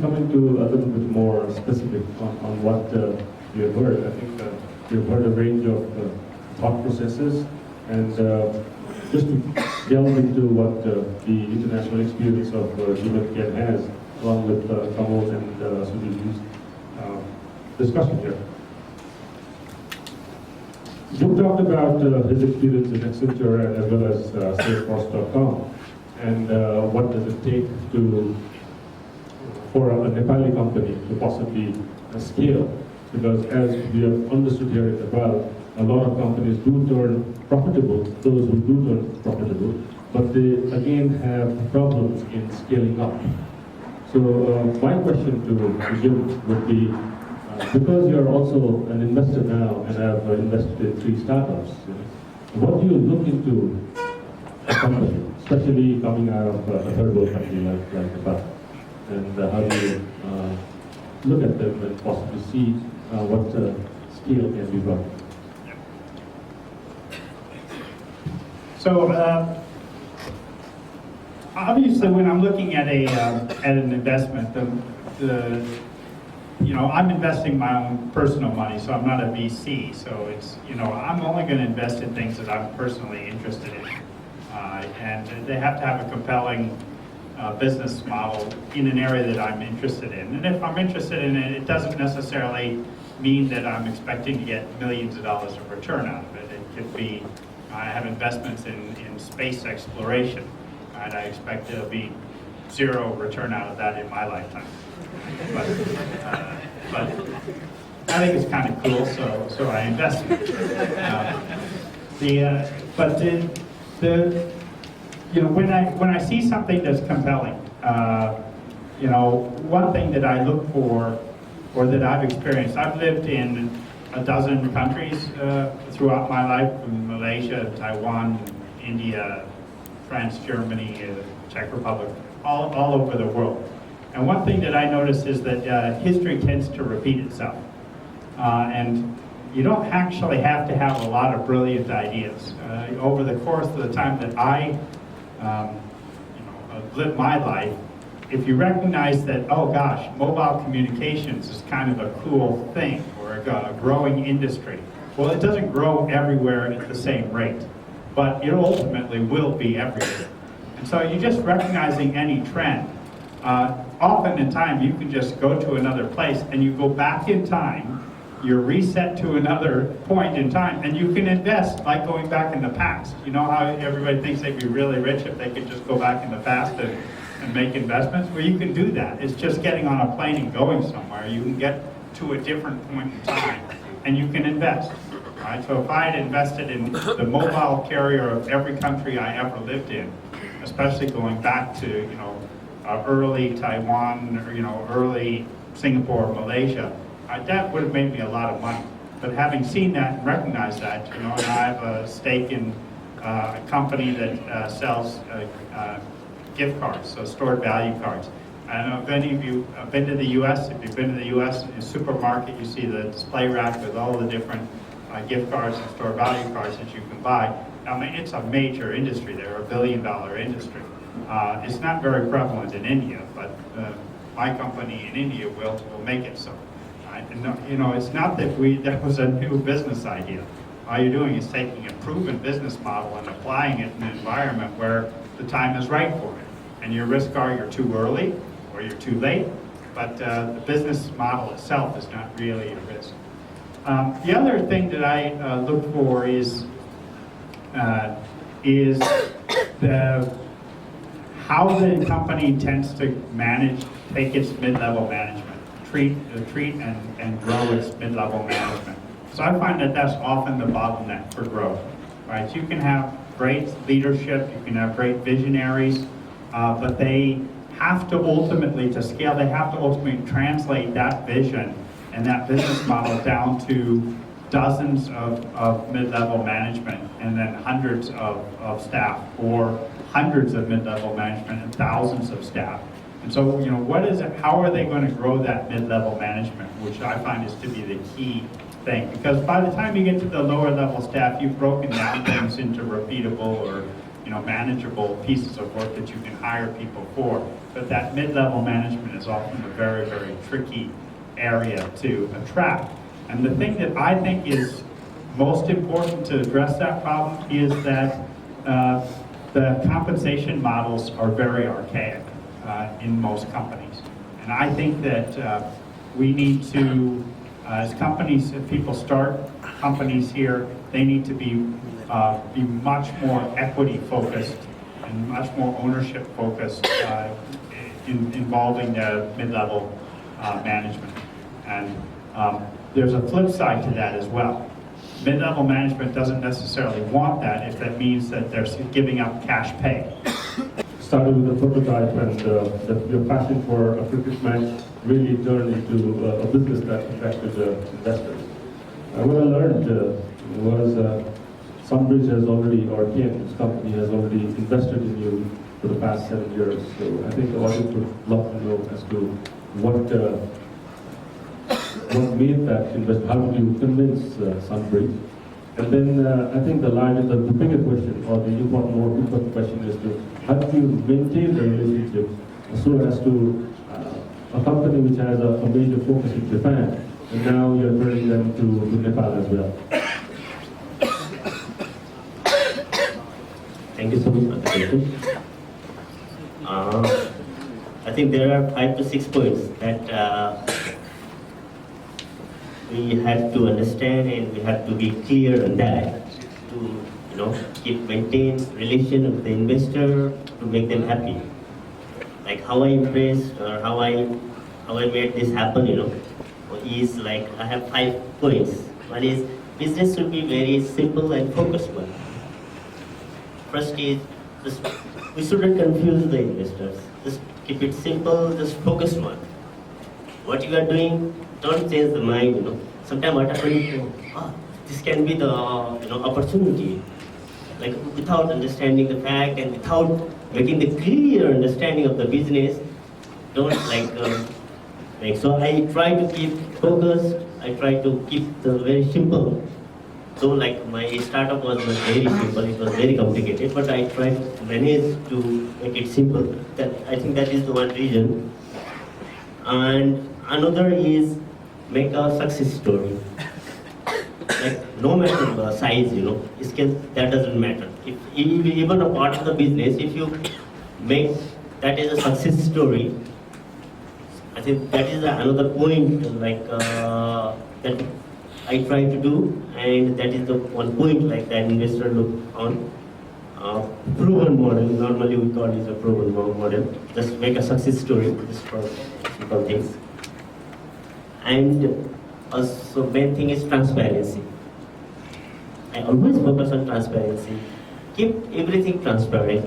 coming to a little bit more specific on what you have heard, I think you've heard a range of thought processes, and just to delve into what the international experience of NewITventure has, along with Kamal's and Sudhir's discussion here. Jim talked about his experience in Accenture as well as Salesforce.com, and what does it take for a Nepali company to possibly scale, because as we have understood here in Nepal, a lot of companies do turn profitable, those who do turn profitable, but they again have problems in scaling up. So my question to Jim would be, because you're also an investor now and have invested in 3 startups, what do you look into a company, especially coming out of a third world country like Nepal? And how do you look at them and possibly see what scale can be brought? So obviously, when I'm looking at an investment, I'm investing my own personal money, so I'm not a VC. So it's, I'm only going to invest in things that I'm personally interested in, and they have to have a compelling business model in an area that I'm interested in. And if I'm interested in it, it doesn't necessarily mean that I'm expecting to get millions of dollars of return out of it. It could be, I have investments in space exploration, and I expect there'll be 0 return out of that in my lifetime. But I think it's kind of cool, so I invest in it. When I see something that's compelling, one thing that I look for, or that I've experienced, I've lived in a dozen countries throughout my life, from Malaysia, Taiwan, India, France, Germany, Czech Republic, all over the world. And one thing that I notice is that history tends to repeat itself. And you don't actually have to have a lot of brilliant ideas. Over the course of the time that I lived my life, if you recognize that, oh gosh, mobile communications is kind of a cool thing, or a growing industry. Well, it doesn't grow everywhere at the same rate, but it ultimately will be everywhere. And so you're just recognizing any trend. Often in time, you can just go to another place and you go back in time, you're reset to another point in time, and you can invest like going back in the past. You know how everybody thinks they'd be really rich if they could just go back in the past and make investments? Well, you can do that. It's just getting on a plane and going somewhere. You can get to a different point in time and you can invest. Right? So if I had invested in the mobile carrier of every country I ever lived in, especially going back to early Taiwan, or early Singapore, Malaysia, that would have made me a lot of money. But having seen that and recognized that, and I have a stake in a company that sells gift cards, so stored value cards. I don't know if any of you have been to the U.S. If you've been to the U.S. in a supermarket, you see the display rack with all the different gift cards and stored value cards that you can buy. I mean, it's a major industry there, $1 billion industry. It's not very prevalent in India, but my company in India will make it so. Right? And, it's not that that was a new business idea. All you're doing is taking a proven business model and applying it in an environment where the time is right for it. And your risk are you're too early or you're too late, but the business model itself is not really a risk. The other thing that I look for is how the company tends to take its mid-level management, treat and grow its mid-level management. So I find that that's often the bottleneck for growth. Right? You can have great leadership, you can have great visionaries, but they have to ultimately, to scale, they have to ultimately translate that vision and that business model down to dozens of mid-level management, and then hundreds of staff, or hundreds of mid-level management and thousands of staff. And so, what is it? How are they going to grow that mid-level management, which I find is to be the key thing? Because by the time you get to the lower level staff, you've broken down things into repeatable or manageable pieces of work that you can hire people for. But that mid-level management is often a very, very tricky area to attract. And the thing that I think is most important to address that problem is that the compensation models are very archaic in most companies. And I think that we need to, as companies, if people start companies here, they need to be much more equity focused and much more ownership focused involving the mid-level management. And there's a flip side to that as well. Mid-level management doesn't necessarily want that if that means that they're giving up cash pay. Started with a prototype, and your passion for a cricket match really turned into a business that attracted investors. What I learned was Sunbridge has already, or Ken's company has already invested in you for the past 7 years. So I think the audience would love to know as to what made that investment. How did you convince Sunbridge? And then I think the bigger question, or the more important question, is to how do you maintain the relationship so as to a company which has a major focus in Japan, and now you're turning them to Nepal as well. Thank you so much for the question. I think there are 5 to 6 points that we have to understand, and we have to be clear on that to maintain relation with the investor, to make them happy. Like how I impressed or how I made this happen, is like I have 5 points. One is business should be very simple and focused one. First is we shouldn't confuse the investors. Just keep it simple, just focus one. What you are doing, don't change the mind. Sometimes what happens, this can be the opportunity. Like without understanding the fact and without making the clear understanding of the business, don't so I try to keep focused. I try to keep the very simple. So like my startup was not very simple, it was very complicated, but I tried to manage to make it simple. I think that is the one reason. And another is make a success story. Like no matter the size, scale, that doesn't matter. If even a part of the business, if you make that is a success story, I think that is another point that I try to do, and that is the one point like that investor look on. Proven model, normally we call it a proven model. Just make a success story, just for simple things. And also main thing is transparency. I always focus on transparency. Keep everything transparent.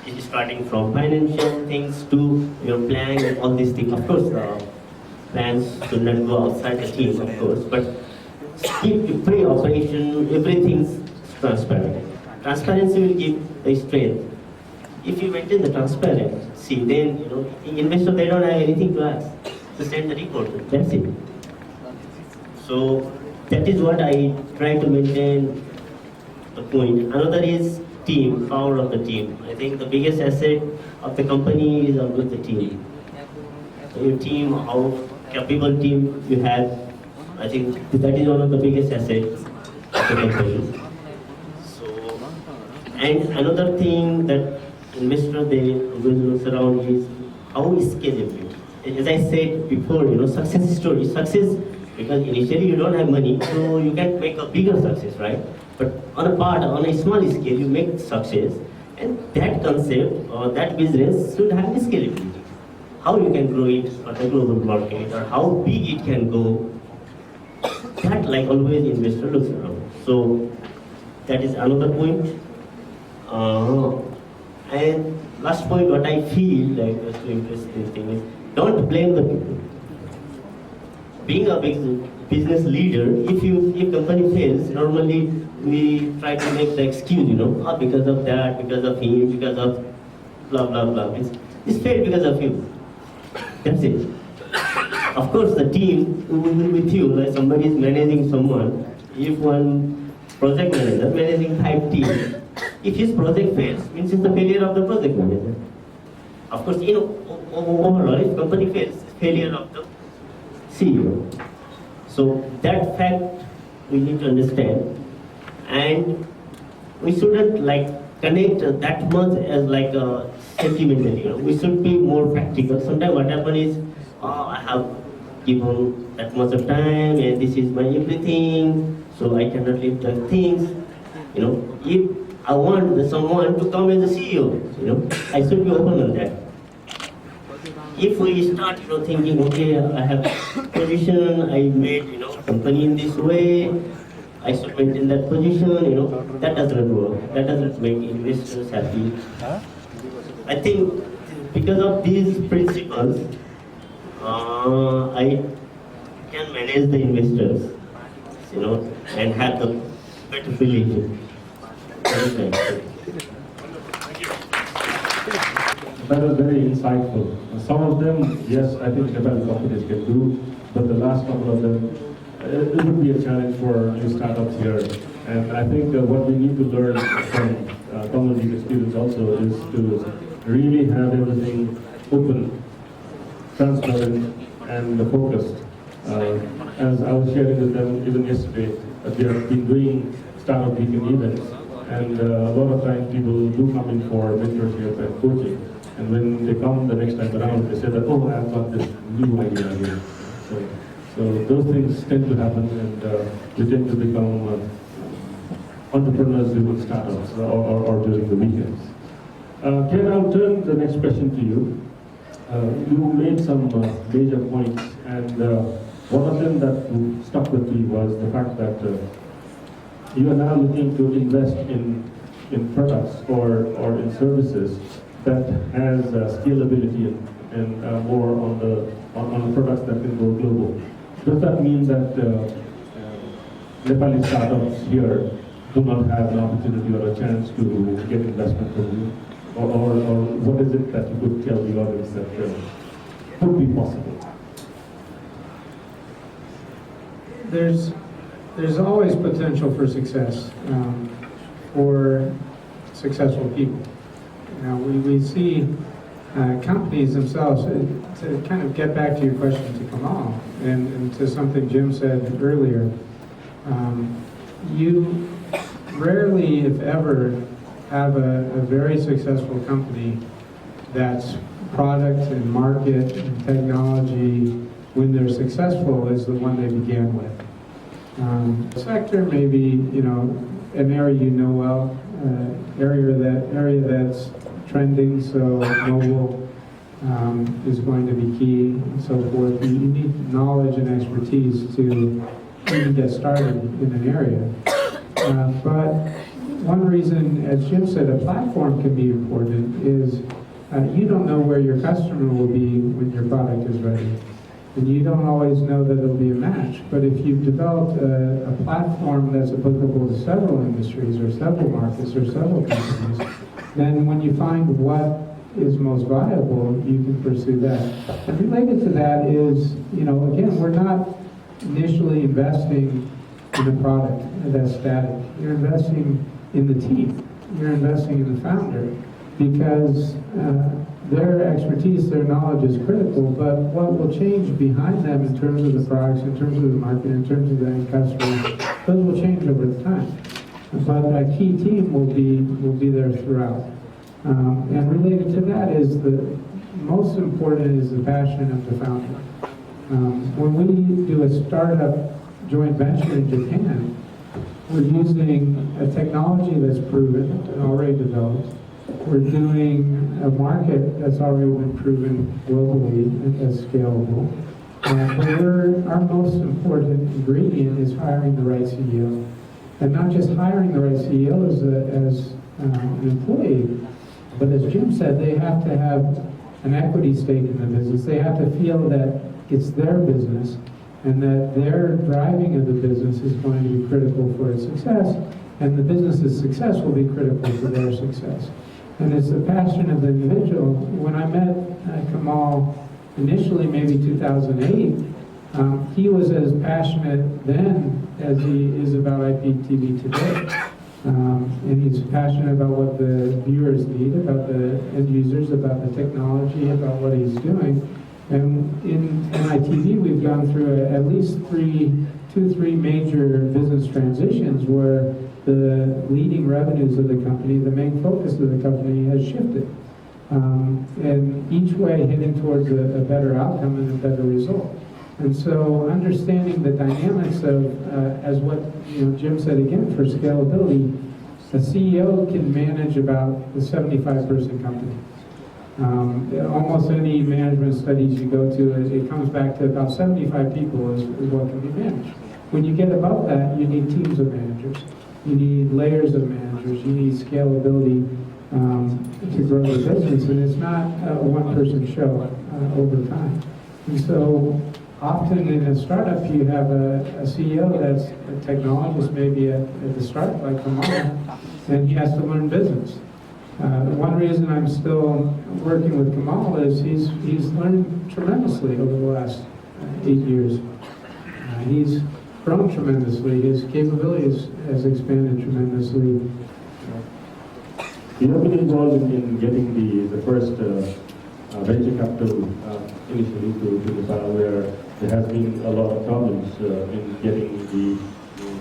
It is starting from financial things to your plan and all these things. Of course, the plans should not go outside the team, of course, but keep the pre-operation, everything's transparent. Transparency will give the strength. If you maintain the transparency, then investors, they don't have anything to ask. Just send the report. That's it. So that is what I try to maintain the point. Another is team, power of the team. I think the biggest asset of the company is always the team. So your team, how capable team you have, I think that is one of the biggest assets of the company. So, and another thing that investor they will look around is how scalability. As I said before, success story, success, because initially you don't have money, so you can make a bigger success, right? But on a small scale, you make success, and that concept or that business should have scalability. How you can grow it for the global market, or how big it can go. That, like always, investor looks around. So that is another point. And last point, what I feel like is interesting thing is don't blame the people. Being a big business leader, if company fails, normally we try to make the excuse, because of that, because of him, because of blah blah blah. It's failed because of you. That's it. Of course, the team who will be with you, like somebody is managing someone. If one project manager managing 5 teams, If his project fails, means it's the failure of the project manager. Of course, overall, if company fails, it's failure of the CEO. So that fact we need to understand, and we shouldn't connect that much as sentimental. We should be more practical. Sometimes what happens is, I have given that much of time, and this is my everything, so I cannot leave the things. If I want someone to come as a CEO, I should be open on that. If we start, thinking, okay, I have position, I made, company in this way, I should maintain that position, that doesn't work. That doesn't make investors happy. I think because of these principles, I can manage the investors, and have the better relation. That was very insightful. Some of them, yes, I think Nepali companies can do, but the last couple of them, it would be a challenge for new startups here. And I think what we need to learn from Kamalji's experience also is to really have everything open, transparent, and focused. As I was sharing with them even yesterday, that we have been doing startup weekend events, and a lot of times people do come in for mentorship and coaching. And when they come the next time around, they say that, oh, I've got this new idea here. So those things tend to happen, and we tend to become entrepreneurs during startups or during the weekends. Ken, I'll turn the next question to you. You made some major points, and one of them that stuck with me was the fact that you are now looking to invest in products or in services that has scalability and more on the products that can go global. Does that mean that Nepali startups here do not have an opportunity or a chance to get investment from you? Or what is it that you could tell the audience that could be possible? There's always potential for success for successful people. We see companies themselves, to kind of get back to your question to Kamal, and to something Jim said earlier, you rarely, if ever, have a very successful company that's product and market and technology, when they're successful, is the one they began with. Sector may be, an area well, area that's trending, so mobile is going to be key, and so forth. You need knowledge and expertise to even get started in an area. But one reason, as Jim said, a platform can be important is you don't know where your customer will be when your product is ready. And you don't always know that it'll be a match. But if you've developed a platform that's applicable to several industries or several markets or several companies, then when you find what is most viable, you can pursue that. And related to that is, again, we're not initially investing in a product that's static. You're investing in the team. You're investing in the founder, because their expertise, their knowledge is critical, but what will change behind them in terms of the products, in terms of the market, in terms of the end customer, those will change over time. But a key team will be there throughout. And related to that is the most important is the passion of the founder. When we do a startup joint venture in Japan, we're using a technology that's proven and already developed. We're doing a market that's already been proven globally and as scalable. But our most important ingredient is hiring the right CEO. And not just hiring the right CEO as an employee, but as Jim said, they have to have an equity stake in the business. They have to feel that it's their business and that their driving of the business is going to be critical for its success, and the business's success will be critical for their success. And it's the passion of the individual. When I met Kamal initially, maybe 2008, he was as passionate then as he is about IPTV today. And he's passionate about what the viewers need, about the end users, about the technology, about what he's doing. And in NITV, we've gone through at least two, three major business transitions where the leading revenues of the company, the main focus of the company has shifted. And each way heading towards a better outcome and a better result. And so understanding the dynamics of, as what Jim said again, for scalability, a CEO can manage about a 75-person company. Almost any management studies you go to, it comes back to about 75 people is what can be managed. When you get above that, you need teams of managers. You need layers of managers. You need scalability to grow the business. And it's not a one-person show over time. And so often in a startup, you have a CEO that's a technologist maybe at the start, like Kamal, and he has to learn business. One reason I'm still working with Kamal is he's learned tremendously over the last 8 years. He's grown tremendously. His capabilities has expanded tremendously. You have been involved in getting the first venture capital initially to Nepal, where there has been a lot of problems in getting the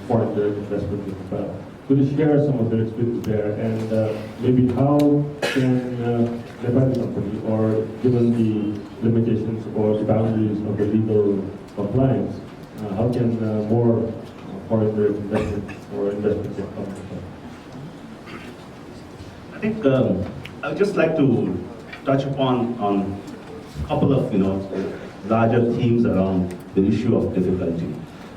foreign direct investment in Nepal. Could you share some of their experience there, and maybe how can Nepali company, or given the limitations or the boundaries of the legal compliance, how can more foreign direct investment or investment get come to Nepal? I think I'd just like to touch upon a couple of larger themes around the issue of difficulty.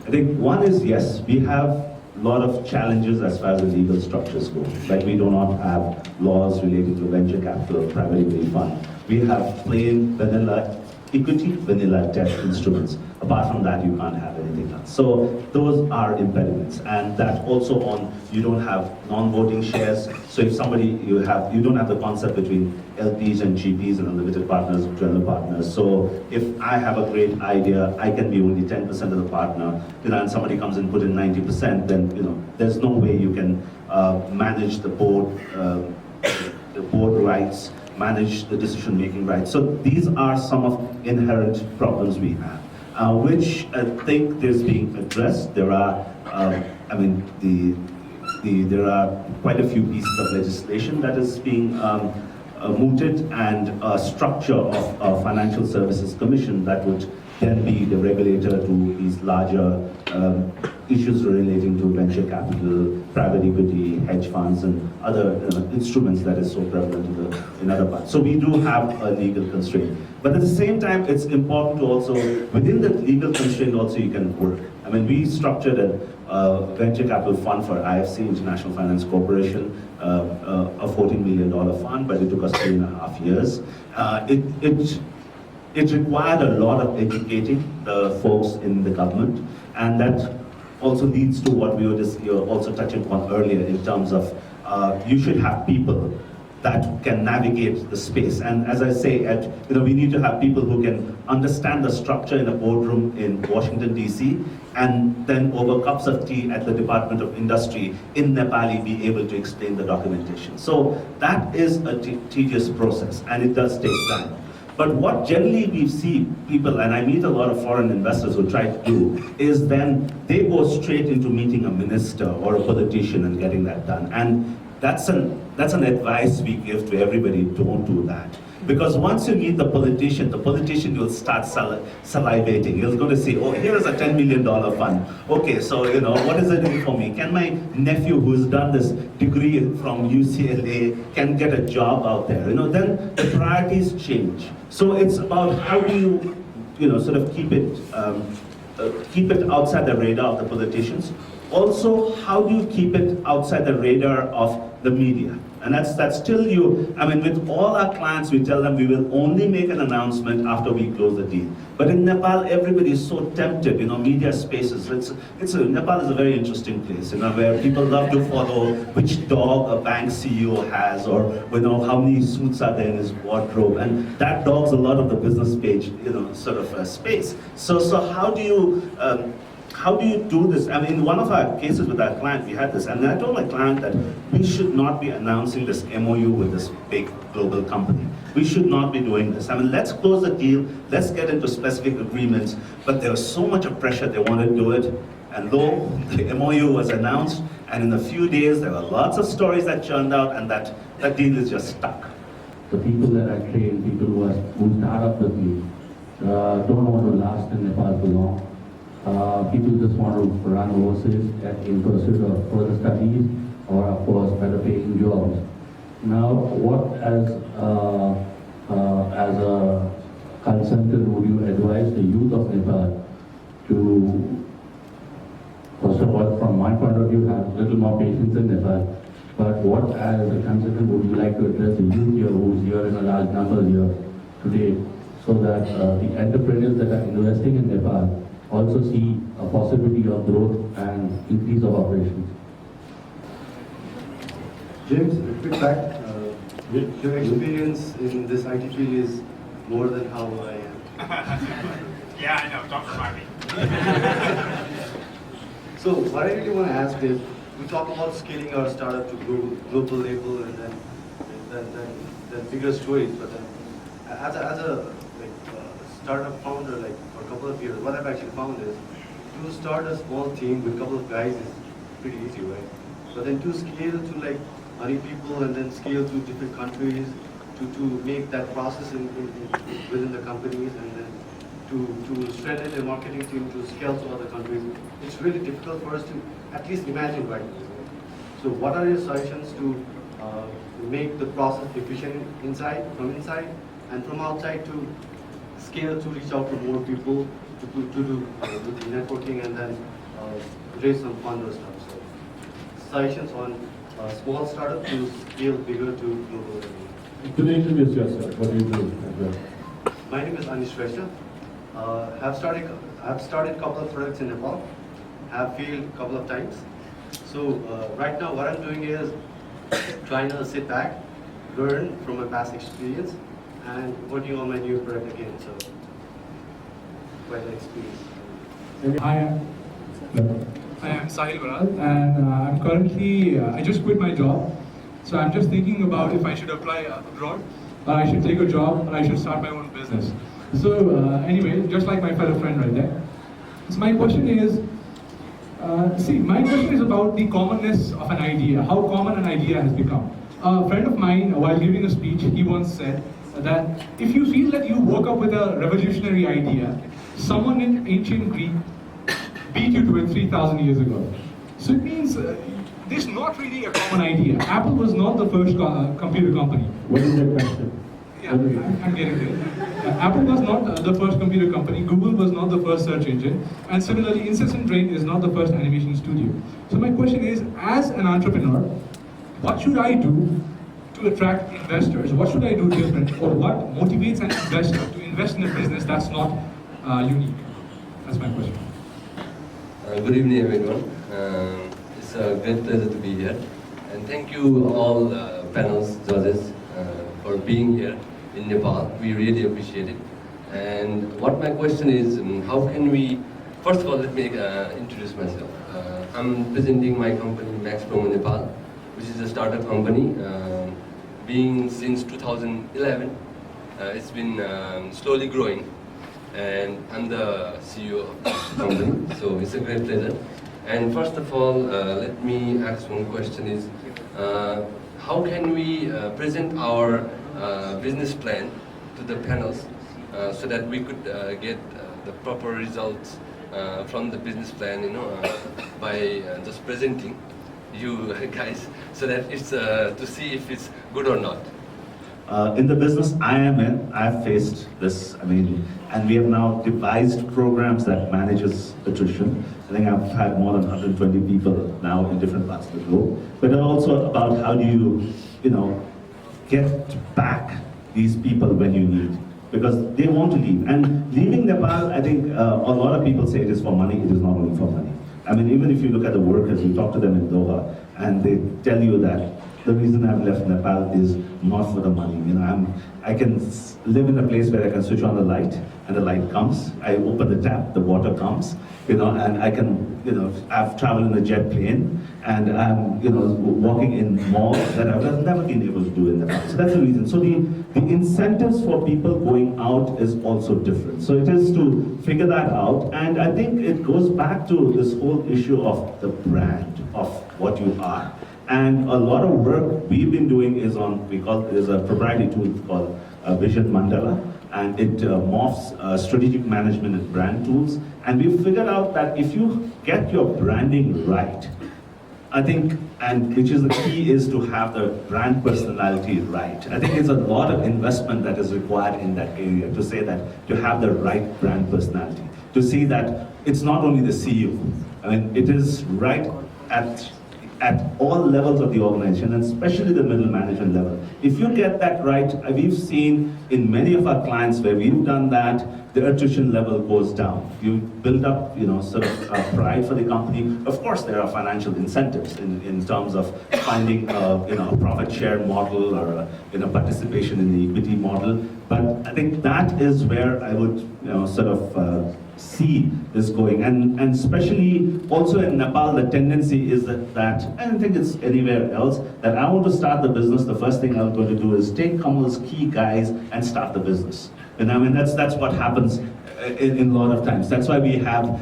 I think one is, yes, we have a lot of challenges as far as the legal structures go. Like, we do not have laws relating to venture capital, private equity fund. We have plain vanilla equity, vanilla debt instruments. Apart from that, you can't have anything else. So those are impediments, and that also you don't have non-voting shares. So if somebody, you don't have the concept between LPs and GPs and unlimited partners, general partners. So if I have a great idea, I can be only 10% of the partner, and somebody comes and put in 90%, then there's no way you can manage the board rights, manage the decision-making rights. So these are some of inherent problems we have, which I think is being addressed. There are, there are quite a few pieces of legislation that is being mooted, and a structure of a financial services commission that would then be the regulator to these larger issues relating to venture capital, private equity, hedge funds, and other instruments that is so prevalent in other parts. So we do have a legal constraint. But at the same time, it's important to also, within the legal constraint also, you can work. I mean, we structured a venture capital fund for IFC, International Finance Corporation, a $14 million fund, but it took us 3.5 years. It required a lot of educating the folks in the government, and that also leads to what we were just also touching on earlier in terms of you should have people that can navigate the space. And as I say, we need to have people who can understand the structure in a boardroom in Washington, DC, and then over cups of tea at the Department of Industry in Nepali be able to explain the documentation. So that is a tedious process, and it does take time. But what generally we see people, and I meet a lot of foreign investors who try to do, is then they go straight into meeting a minister or a politician and getting that done. And that's an advice we give to everybody: don't do that. Because once you meet the politician will start salivating. He's going to say, oh, here is a $10 million fund. Okay, so, what is it in for me? Can my nephew, who's done this degree from UCLA, can get a job out there? Then the priorities change. So it's about how do you, sort of keep it outside the radar of the politicians. Also, how do you keep it outside the radar of the media? And that's still with all our clients, we tell them we will only make an announcement after we close the deal. But in Nepal, everybody is so tempted, media spaces. Nepal is a very interesting place, where people love to follow which dog a bank CEO has, or how many suits are there in his wardrobe, and that dog's a lot of the business page, sort of space. So how do how do you do this? I mean, in one of our cases with our client, we had this, and I told my client that we should not be announcing this MOU with this big global company. We should not be doing this. I mean, let's close the deal, let's get into specific agreements, but there was so much of pressure, they wanted to do it, and though the MOU was announced, and in a few days, there were lots of stories that churned out, and that deal is just stuck. The people that I train, people who start up with me, don't want to last in Nepal for long. People just want to run overseas in pursuit of further studies or, of course, better paying jobs. Now, what as a consultant would you advise the youth of Nepal to, first of all, from my point of view, have a little more patience in Nepal, but what as a consultant would you like to address the youth here who's here in a large number here today, so that the entrepreneurs that are investing in Nepal also see a possibility of growth and increase of operations? James, a quick fact. Your experience in this IT field is more than how I am. Yeah, I know, don't remind me. So what I really want to ask is, we talk about scaling our startup to global level and then bigger stories, but then as a startup founder, like for a couple of years, what I've actually found is to start a small team with a couple of guys is pretty easy, right? But then to scale to like 100 people and then scale to different countries, to make that process within the companies, and then to strengthen the marketing team to scale to other countries, it's really difficult for us to at least imagine right now. So what are your suggestions to make the process efficient from inside, and from outside to scale to reach out to more people, to do the networking and then raise some fund or stuff. So suggestions on small startup to scale bigger to global level. Could you introduce yourself? What do you do? My name is Anish Reshta. I've started a couple of products in Nepal. Have failed a couple of times. So right now what I'm doing is trying to sit back, learn from my past experience, and working on my new product again. So quite an experience. I am Sahil Baral, and I'm currently, I just quit my job. So I'm just thinking about if I should apply abroad, or I should take a job, or I should start my own business. So anyway, just like my fellow friend right there. So my question is, my question is about the commonness of an idea, how common an idea has become. A friend of mine, while giving a speech, he once said that if you feel that you woke up with a revolutionary idea, someone in ancient Greek beat you to it 3,000 years ago. So it means this is not really a common idea. Apple was not the first computer company. What is the question? Yeah, I'm getting there. Apple was not the first computer company. Google was not the first search engine. And similarly, Incessant Drain is not the first animation studio. So my question is, as an entrepreneur, what should I do to attract investors? What should I do different? Or what motivates an investor to invest in a business that's not unique? That's my question. Good evening, everyone. It's a great pleasure to be here. And thank you all panels, judges, for being here in Nepal. We really appreciate it. And what my question is, how can we, first of all, let me introduce myself. I'm presenting my company, Max Promo Nepal, which is a startup company, being since 2011. It's been slowly growing, and I'm the CEO of the company, so it's a great pleasure. And first of all, let me ask one question is, how can we present our business plan to the panels so that we could get the proper results from the business plan, by just presenting you guys, so that it's to see if it's good or not. In the business I am in, I've faced this, and we have now devised programs that manages attrition. I think I've had more than 120 people now in different parts of the globe. But also about how do you, get back these people when you need, because they want to leave. And leaving Nepal, I think a lot of people say it is for money. It is not only for money. Even if you look at the workers, you talk to them in Doha, and they tell you that the reason I've left Nepal is not for the money. I can live in a place where I can switch on the light, and the light comes. I open the tap, the water comes, and I can, I've traveled in a jet plane, and I'm, walking in malls that I've never been able to do in the past. So that's the reason. So the incentives for people going out is also different. So it is to figure that out, and I think it goes back to this whole issue of the brand of what you are. And a lot of work we've been doing is on, there's a proprietary tool called Vision Mandala, and it morphs strategic management and brand tools. And we figured out that if you get your branding right, I think, and which is the key, is to have the brand personality right. I think there's a lot of investment that is required in that area to say that, to have the right brand personality, to see that it's not only the CEO. I mean, it is right at all levels of the organization, and especially the middle management level. If you get that right, we've seen in many of our clients where we've done that, the attrition level goes down. You build up, sort of pride for the company. Of course, there are financial incentives in terms of finding, a profit share model or participation in the equity model. But I think that is where I would, sort of see this going, and especially also in Nepal, the tendency is that I don't think it's anywhere else, that I want to start the business, the first thing I'm going to do is take Kamal's key guys and start the business. And I mean, that's what happens in a lot of times. That's why we have,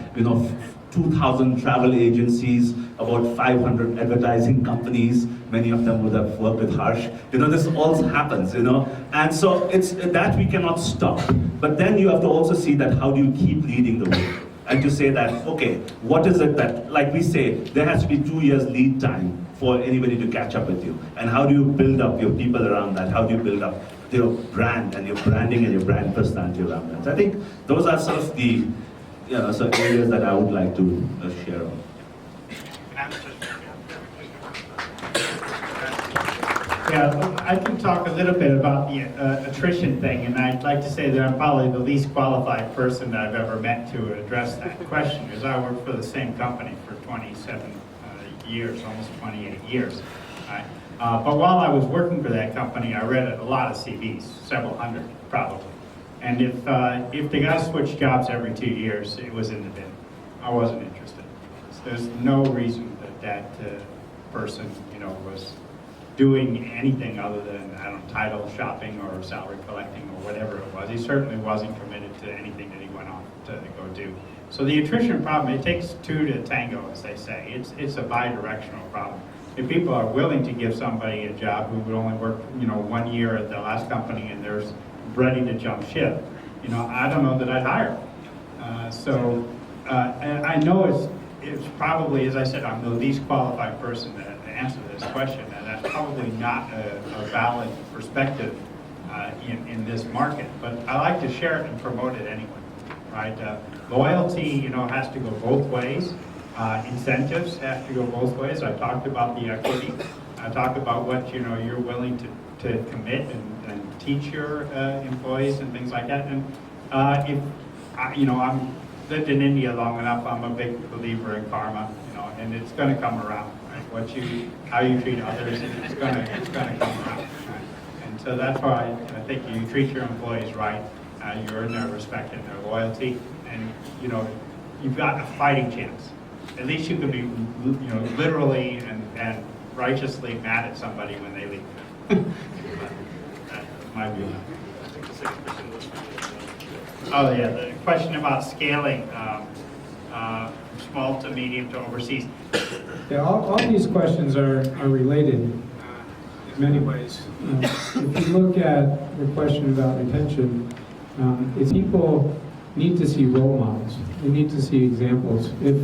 2,000 travel agencies, about 500 advertising companies. Many of them would have worked with Harsh. This all happens, And so it's that we cannot stop. But then you have to also see that how do you keep leading the way? And to say that, okay, what is it that, like we say, there has to be 2 years lead time for anybody to catch up with you. And how do you build up your people around that? How do you build up your brand and your branding and your brand personality around that? So I think those are sort of the areas that I would like to share on. Yeah, I can talk a little bit about the attrition thing, and I'd like to say that I'm probably the least qualified person that I've ever met to address that question, because I worked for the same company for 27 years, almost 28 years. Right? But while I was working for that company, I read a lot of CVs, several hundred probably. And if the guy switched jobs every 2 years, it was in the bin. I wasn't interested. There's no reason that person, was doing anything other than, title shopping or salary collecting or whatever it was. He certainly wasn't committed to anything that he went on to go do. So the attrition problem, it takes two to tango, as they say. It's a bi-directional problem. If people are willing to give somebody a job who would only work, 1 year at the last company and they're ready to jump ship, I don't know that I'd hire. And I know it's probably, as I said, I'm the least qualified person to answer this question, and that's probably not a valid perspective in this market. But I like to share it and promote it anyway, right? Loyalty, has to go both ways. Incentives have to go both ways. I talked about the equity. I talked about what you're willing to commit and teach your employees and things like that. And if I'm lived in India long enough, I'm a big believer in karma, and it's going to come around. Right? How you treat others, it's going to come around. Right? And so that's why I think you treat your employees right. You earn their respect and their loyalty, and you've got a fighting chance. At least you can be, literally and righteously mad at somebody when they leave. That's my view. Oh yeah, the question about scaling, small to medium to overseas. Yeah, all these questions are related in many ways. If you look at the question about retention, if people need to see role models, they need to see examples. If,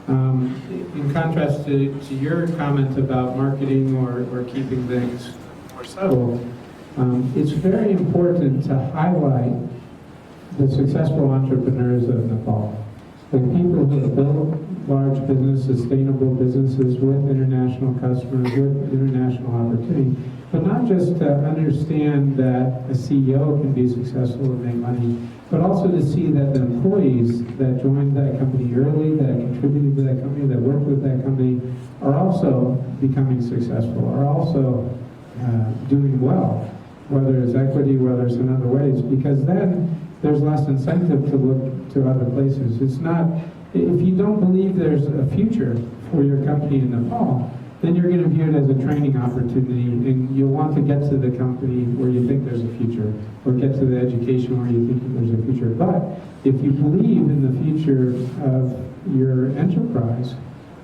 in contrast to your comment about marketing or keeping things more subtle, it's very important to highlight the successful entrepreneurs of Nepal, the people who have built large business, sustainable businesses with international customers, with international opportunity, but not just to understand that a CEO can be successful and make money, but also to see that the employees that joined that company early, that contributed to that company, that worked with that company, are also becoming successful, are also doing well, whether it's equity, whether it's in other ways, because then there's less incentive to look to other places. It's not If you don't believe there's a future for your company in Nepal, then you're going to view it as a training opportunity, and you'll want to get to the company where you think there's a future, or get to the education where you think there's a future. But if you believe in the future of your enterprise,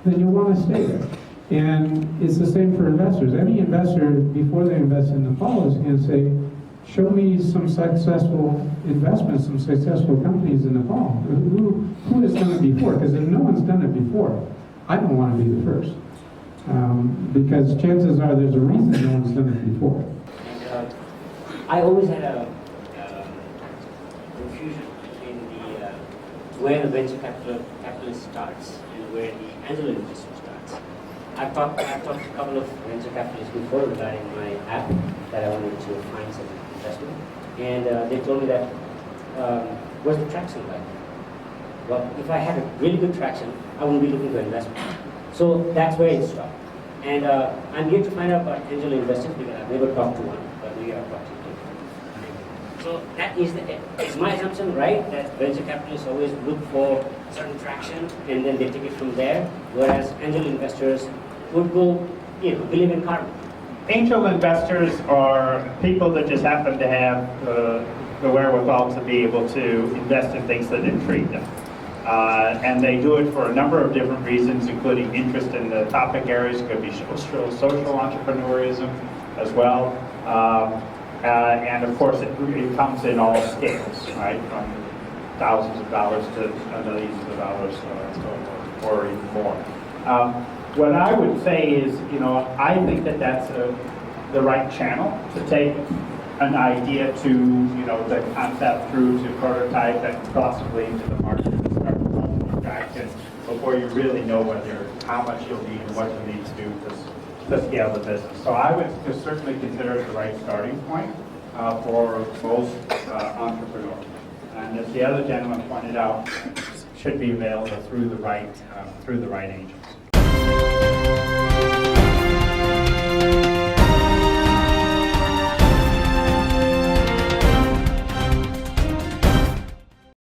then you'll want to stay there. And it's the same for investors. Any investor, before they invest in Nepal, is going to say, show me some successful investments, some successful companies in Nepal. Who has done it before? Because if no one's done it before, I don't want to be the first. Because chances are there's a reason no one's done it before. And I always had a confusion between where the venture capitalist starts and where the angel investor starts. I've talked to a couple of venture capitalists before regarding my app that I wanted to find some investment, and they told me that what's the traction like? Well, if I had a really good traction, I wouldn't be looking for investment. So that's where it stopped. And I'm here to find out about angel investors because I've never talked to one, but we are talking to. So that is my assumption, right? That venture capitalists always look for certain traction and then they take it from there, whereas angel investors would go, believe in karma. Angel investors are people that just happen to have the wherewithal to be able to invest in things that intrigue them. And they do it for a number of different reasons, including interest in the topic areas. It could be social entrepreneurism as well. And of course, it comes in all scales, right? From thousands of dollars to millions of dollars or even more. What I would say is, I think that that's the right channel to take an idea to, the concept through to prototype and possibly into the market and start developing traction before you really know how much you'll need and what you need to do to scale the business. So I would certainly consider it the right starting point for most entrepreneurs. And as the other gentleman pointed out, should be available through the right agents.